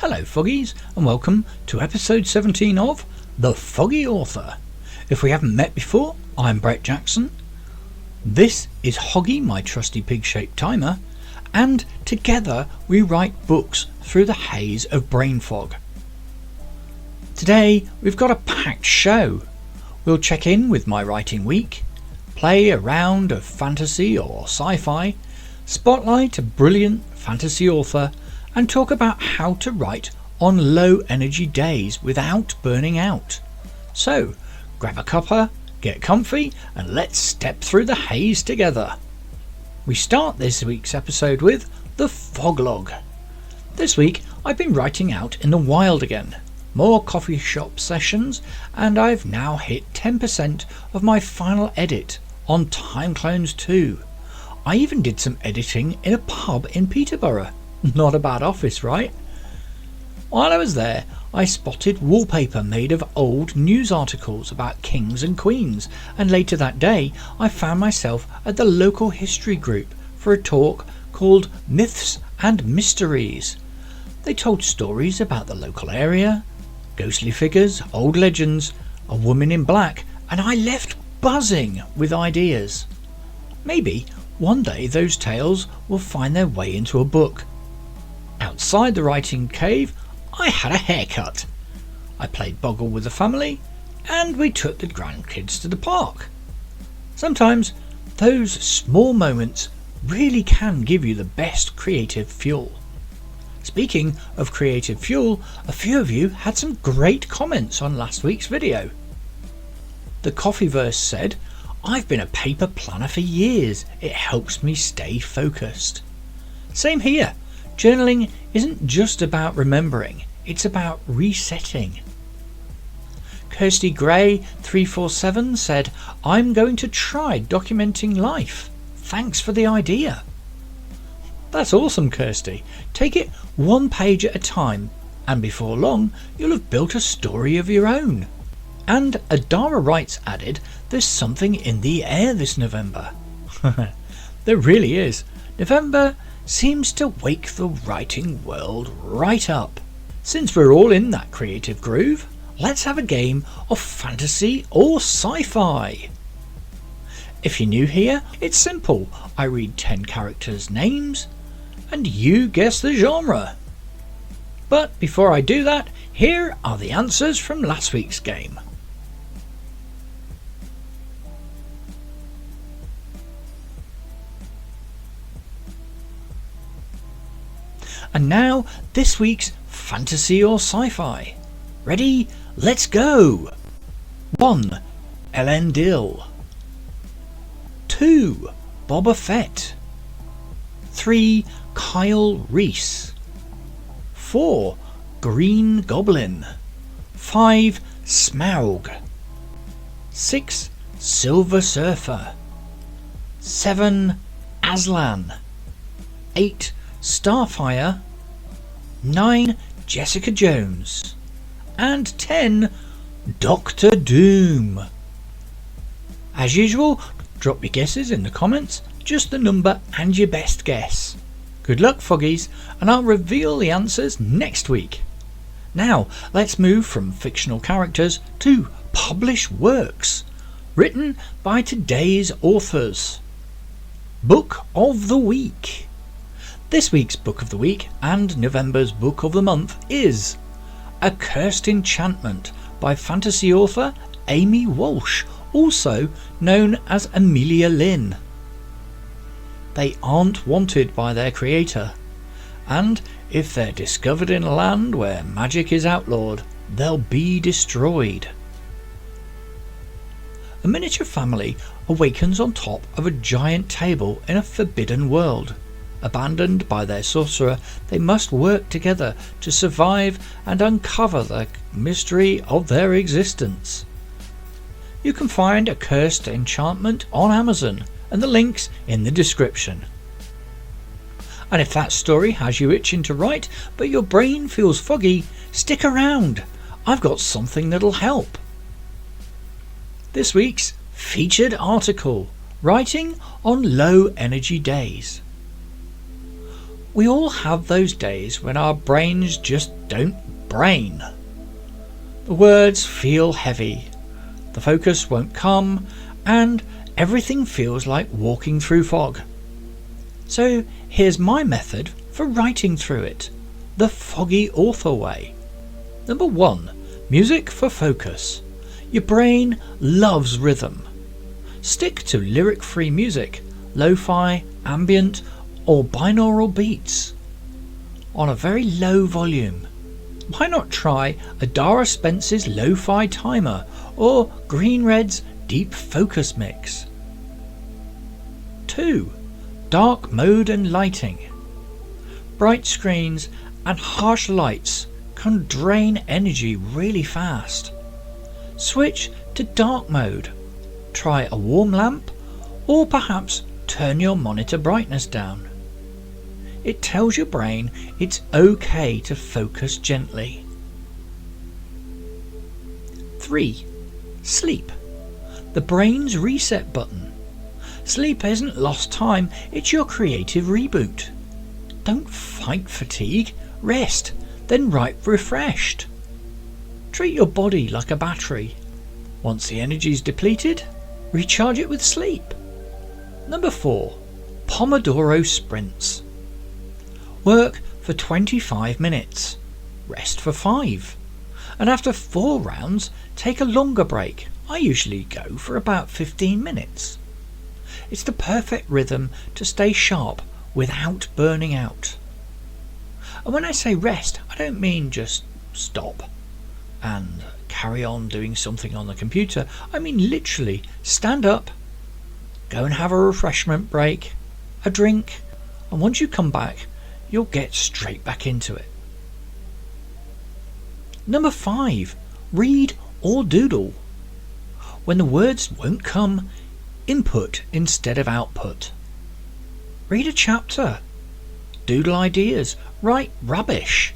Hello Foggies, and welcome to episode 17 of The Foggy Author. If we haven't met before, I'm Brett Jackson. This is Hoggy, my trusty pig-shaped timer, and together we write books through the haze of brain fog. Today we've got a packed show. We'll check in with my writing week, play a round of fantasy or sci-fi, spotlight a brilliant fantasy author, and talk about how to write on low energy days without burning out. So grab a cuppa, get comfy, and let's step through the haze together. We start this week's episode with the fog log. This week I've been writing out in the wild again. More coffee shop sessions, and I've now hit 10% of my final edit on Time Clones 2. I even did some editing in a pub in Peterborough. Not a bad office, right? While I was there, I spotted wallpaper made of old news articles about kings and queens, and later that day I found myself at the local history group for a talk called Myths and Mysteries. They told stories about the local area, ghostly figures, old legends, a woman in black, and I left buzzing with ideas. Maybe one day those tales will find their way into a book. Outside the writing cave, I had a haircut. I played Boggle with the family, and we took the grandkids to the park. Sometimes those small moments really can give you the best creative fuel. Speaking of creative fuel, a few of you had some great comments on last week's video. The Coffeeverse said, "I've been a paper planner for years. It helps me stay focused." Same here. Journaling isn't just about remembering, it's about resetting. Kirsty Gray 347 said, "I'm going to try documenting life. Thanks for the idea." That's awesome, Kirsty. Take it one page at a time, and before long you'll have built a story of your own. And Adara Writes added, "There's something in the air this November." There really is. November seems to wake the writing world right up. Since we're all in that creative groove, let's have a game of fantasy or sci-fi. If you're new here, it's simple. I read 10 characters' names and you guess the genre. But before I do that, here are the answers from last week's game. And now, this week's fantasy or sci-fi. Ready? Let's go! 1. Elendil. 2. Boba Fett. 3. Kyle Reese. 4. Green Goblin. 5. Smaug. 6. Silver Surfer. 7. Aslan. 8. Starfire. 9. Jessica Jones. And 10. Doctor Doom. As usual, drop your guesses in the comments, just the number and your best guess. Good luck, Foggies, and I'll reveal the answers next week. Now let's move from fictional characters to published works written by today's authors. Book of the Week. This week's Book of the Week and November's Book of the Month is A Cursed Enchantment by fantasy author Amy Walsh, also known as Amelie Lynn. They aren't wanted by their creator, and if they're discovered in a land where magic is outlawed, they'll be destroyed. A miniature family awakens on top of a giant table in a forbidden world. Abandoned by their sorcerer, they must work together to survive and uncover the mystery of their existence. You can find A Cursed Enchantment on Amazon, and the link's in the description. And if that story has you itching to write, but your brain feels foggy, stick around. I've got something that'll help. This week's featured article, Writing on Low Energy Days. We all have those days when our brains just don't brain. The words feel heavy, the focus won't come, and everything feels like walking through fog. So here's my method for writing through it, the Foggy Author way. Number 1. Music for focus. Your brain loves rhythm. Stick to lyric-free music, lo-fi, ambient or binaural beats on a very low volume. Why not try Adara Spence's lo-fi timer or Green Red's deep focus mix? 2. Dark mode and lighting. Bright screens and harsh lights can drain energy really fast. Switch to dark mode. Try a warm lamp or perhaps turn your monitor brightness down. It tells your brain it's okay to focus gently. 3. Sleep. The brain's reset button. Sleep isn't lost time, it's your creative reboot. Don't fight fatigue, rest, then write refreshed. Treat your body like a battery. Once the energy's depleted, recharge it with sleep. Number 4. Pomodoro sprints. Work for 25 minutes, rest for 5, and after 4 rounds take a longer break. I usually go for about 15 minutes. It's the perfect rhythm to stay sharp without burning out. And when I say rest, I don't mean just stop and carry on doing something on the computer. I mean literally stand up, go and have a refreshment break, a drink, and once you come back, you'll get straight back into it. Number 5. Read or doodle. When the words won't come, input instead of output. Read a chapter. Doodle ideas. Write rubbish.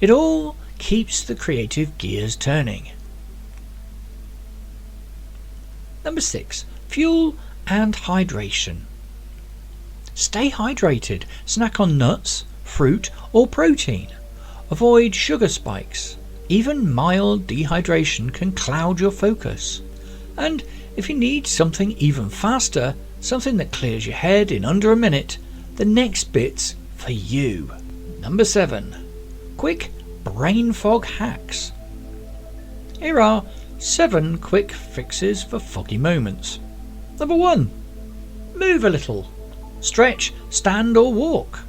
It all keeps the creative gears turning. Number 6. Fuel and hydration. Stay hydrated. Snack on nuts, fruit or protein. Avoid sugar spikes. Even mild dehydration can cloud your focus. And if you need something even faster, something that clears your head in under a minute, the next bit's for you. Number 7. Quick brain fog hacks. Here are 7 quick fixes for foggy moments. Number 1. Move a little. Stretch, stand or walk.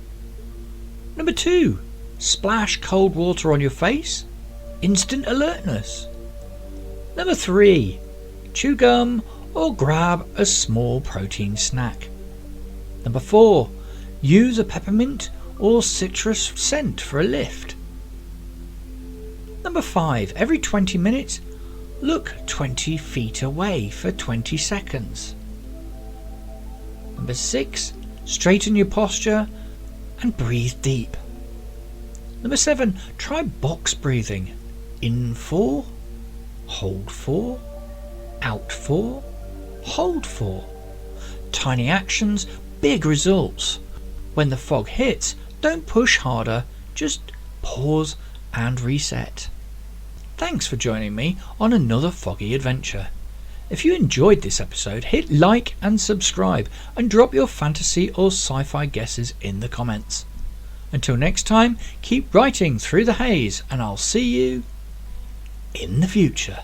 Number 2. Splash cold water on your face. Instant alertness. Number 3. Chew gum or grab a small protein snack. Number 4. Use a peppermint or citrus scent for a lift. Number 5. Every 20 minutes, look 20 feet away for 20 seconds. Number 6. Straighten your posture and breathe deep. Number 7. Try box breathing. In 4, hold 4, out 4, hold 4. Tiny actions, big results. When the fog hits, don't push harder, just pause and reset. Thanks for joining me on another foggy adventure. If you enjoyed this episode, hit like and subscribe and drop your fantasy or sci-fi guesses in the comments. Until next time, keep writing through the haze and I'll see you in the future.